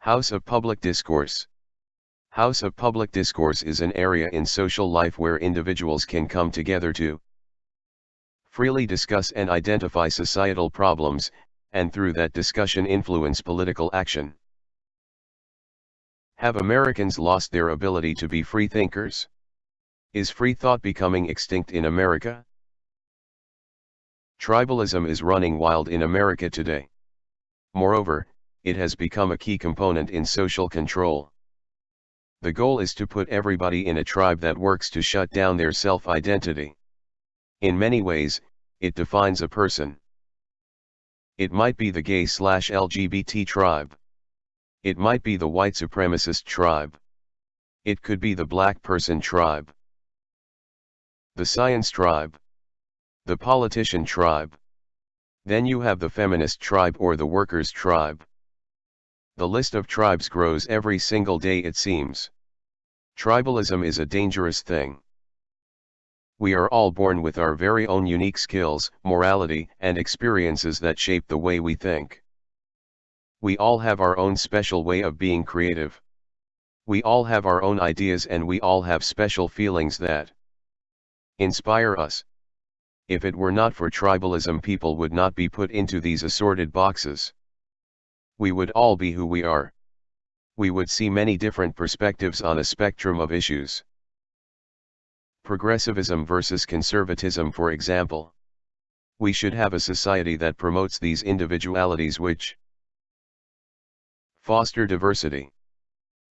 House of Public Discourse. House of Public Discourse is an area in social life where individuals can come together to freely discuss and identify societal problems, and through that discussion influence political action. Have Americans lost their ability to be free thinkers? Is free thought becoming extinct in America? Tribalism is running wild in America today. Moreover, it has become a key component in social control. The goal is to put everybody in a tribe that works to shut down their self-identity. In many ways, it defines a person. It might be the gay/LGBT tribe. It might be the white supremacist tribe. It could be the black person tribe. The science tribe. The politician tribe. Then you have the feminist tribe or the workers' tribe. The list of tribes grows every single day, it seems. Tribalism is a dangerous thing. We are all born with our very own unique skills, morality, and experiences that shape the way we think. We all have our own special way of being creative. We all have our own ideas, and we all have special feelings that inspire us. If it were not for tribalism, people would not be put into these assorted boxes. We would all be who we are. We would see many different perspectives on a spectrum of issues. Progressivism versus conservatism, for example. We should have a society that promotes these individualities which foster diversity,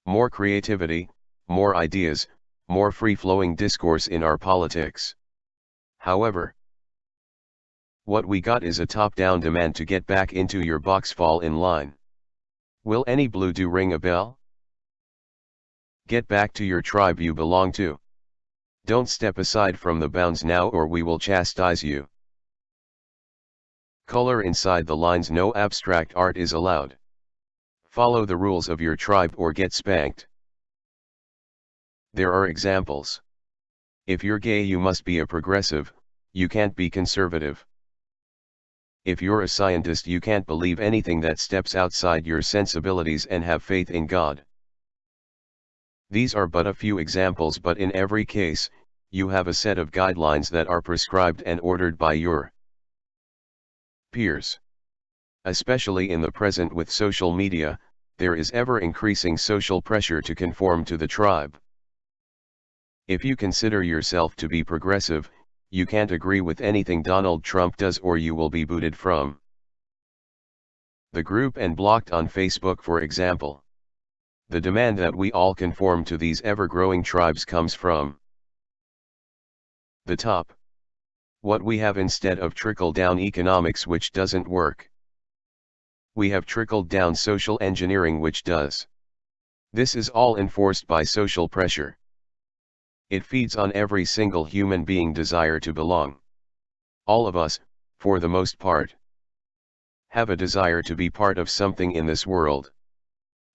more creativity, more ideas, more free-flowing discourse in our politics. However, what we got is a top-down demand to get back into your box, fall in line. Will any blue do ring a bell? Get back to your tribe you belong to. Don't step aside from the bounds now or we will chastise you. Color inside the lines. No abstract art is allowed. Follow the rules of your tribe or get spanked. There are examples. If you're gay, you must be a progressive, you can't be conservative. If you're a scientist, you can't believe anything that steps outside your sensibilities and have faith in God. These are but a few examples, but in every case, you have a set of guidelines that are prescribed and ordered by your peers. Especially in the present with social media, there is ever increasing social pressure to conform to the tribe. If you consider yourself to be progressive, you can't agree with anything Donald Trump does or you will be booted from the group and blocked on Facebook, for example. The demand that we all conform to these ever-growing tribes comes from the top. What we have instead of trickle-down economics, which doesn't work, we have trickled-down social engineering, which does. This is all enforced by social pressure. It feeds on every single human being desire to belong. All of us, for the most part, have a desire to be part of something in this world.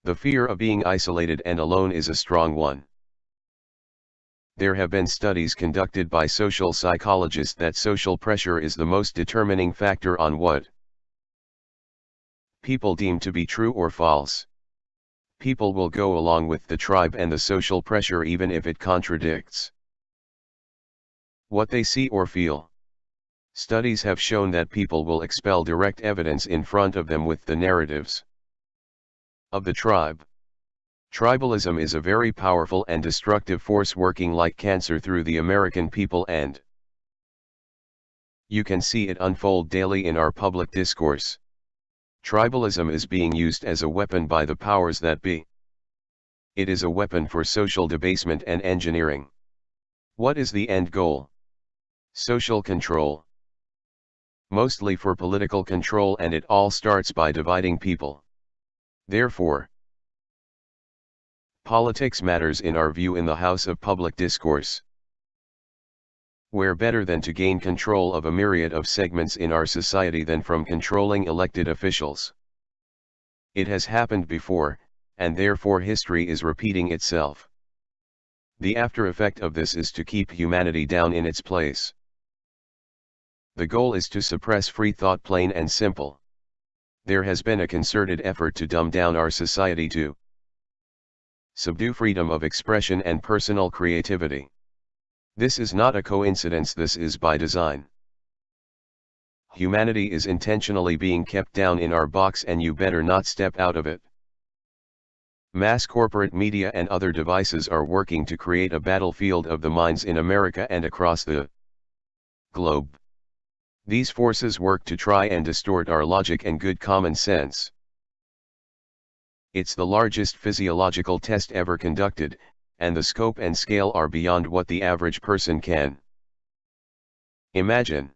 The fear of being isolated and alone is a strong one. There have been studies conducted by social psychologists that social pressure is the most determining factor on what people deem to be true or false. People will go along with the tribe and the social pressure even if it contradicts what they see or feel. Studies have shown that people will expel direct evidence in front of them with the narratives of the tribe. Tribalism is a very powerful and destructive force working like cancer through the American people, and you can see it unfold daily in our public discourse. Tribalism is being used as a weapon by the powers that be. It is a weapon for social debasement and engineering. What is the end goal? Social control. Mostly for political control, and it all starts by dividing people. Therefore, politics matters in our view in the House of Public Discourse. Where better than to gain control of a myriad of segments in our society than from controlling elected officials? It has happened before, and therefore history is repeating itself. The after effect of this is to keep humanity down in its place. The goal is to suppress free thought, plain and simple. There has been a concerted effort to dumb down our society to subdue freedom of expression and personal creativity. This is not a coincidence, this is by design. Humanity is intentionally being kept down in our box, and you better not step out of it. Mass corporate media and other devices are working to create a battlefield of the minds in America and across the globe. These forces work to try and distort our logic and good common sense. It's the largest physiological test ever conducted, and the scope and scale are beyond what the average person can imagine.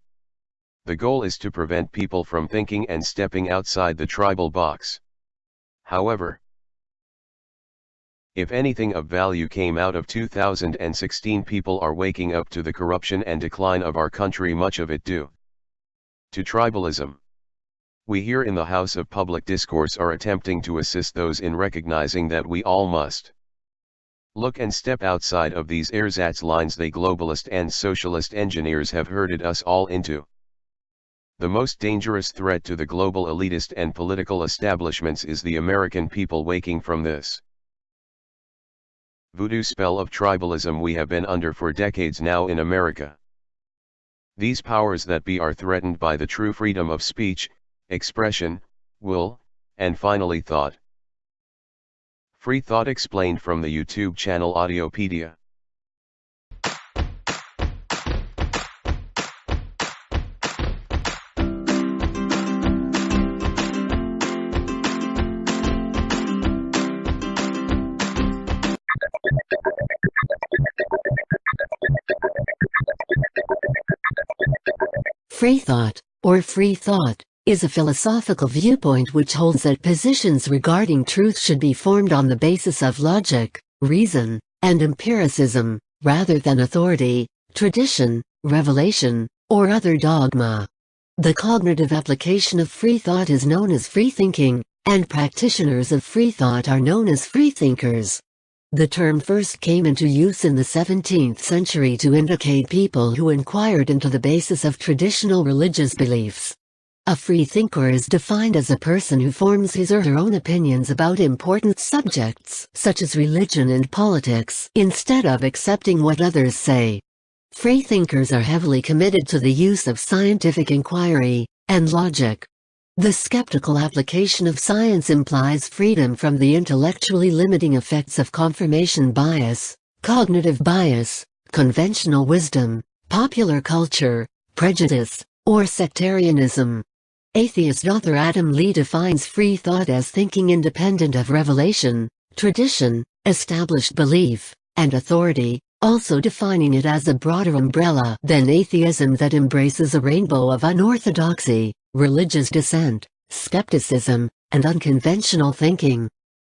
The goal is to prevent people from thinking and stepping outside the tribal box. However, if anything of value came out of 2016, people are waking up to the corruption and decline of our country, much of it due to tribalism. We here in the House of Public Discourse are attempting to assist those in recognizing that we all must look and step outside of these ersatz lines they globalist and socialist engineers have herded us all into. The most dangerous threat to the global elitist and political establishments is the American people waking from this voodoo spell of tribalism we have been under for decades now in America. These powers that be are threatened by the true freedom of speech, expression, will, and finally thought. Free thought explained from the YouTube channel Audiopedia. Free thought, or free thought, is a philosophical viewpoint which holds that positions regarding truth should be formed on the basis of logic, reason, and empiricism, rather than authority, tradition, revelation, or other dogma. The cognitive application of free thought is known as free thinking, and practitioners of free thought are known as freethinkers. The term first came into use in the 17th century to indicate people who inquired into the basis of traditional religious beliefs. A freethinker is defined as a person who forms his or her own opinions about important subjects, such as religion and politics, instead of accepting what others say. Freethinkers are heavily committed to the use of scientific inquiry and logic. The skeptical application of science implies freedom from the intellectually limiting effects of confirmation bias, cognitive bias, conventional wisdom, popular culture, prejudice, or sectarianism. Atheist author Adam Lee defines free thought as thinking independent of revelation, tradition, established belief, and authority, also defining it as a broader umbrella than atheism that embraces a rainbow of unorthodoxy, religious dissent, skepticism, and unconventional thinking.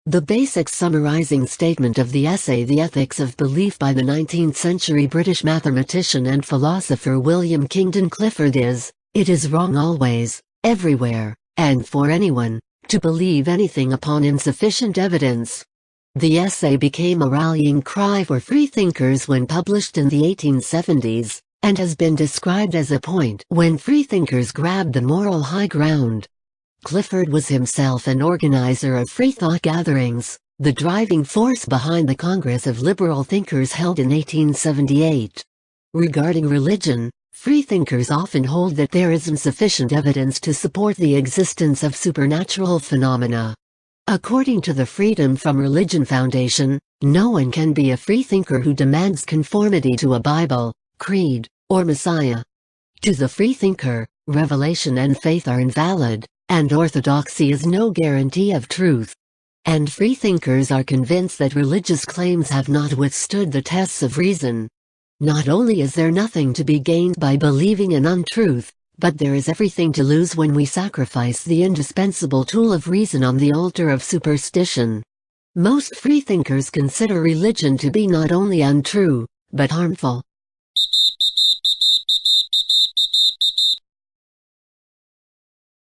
The basic summarizing statement of the essay The Ethics of Belief by the 19th-century British mathematician and philosopher William Kingdon Clifford is, it is wrong always, everywhere, and for anyone, to believe anything upon insufficient evidence. The essay became a rallying cry for freethinkers when published in the 1870s, and has been described as a point when freethinkers grabbed the moral high ground. Clifford was himself an organizer of free thought gatherings, the driving force behind the Congress of Liberal Thinkers held in 1878. Regarding religion, freethinkers often hold that there is insufficient evidence to support the existence of supernatural phenomena. According to the Freedom from Religion Foundation, no one can be a freethinker who demands conformity to a Bible, creed, or Messiah. To the freethinker, revelation and faith are invalid, and orthodoxy is no guarantee of truth. And freethinkers are convinced that religious claims have not withstood the tests of reason. Not only is there nothing to be gained by believing an untruth, but there is everything to lose when we sacrifice the indispensable tool of reason on the altar of superstition. Most freethinkers consider religion to be not only untrue, but harmful.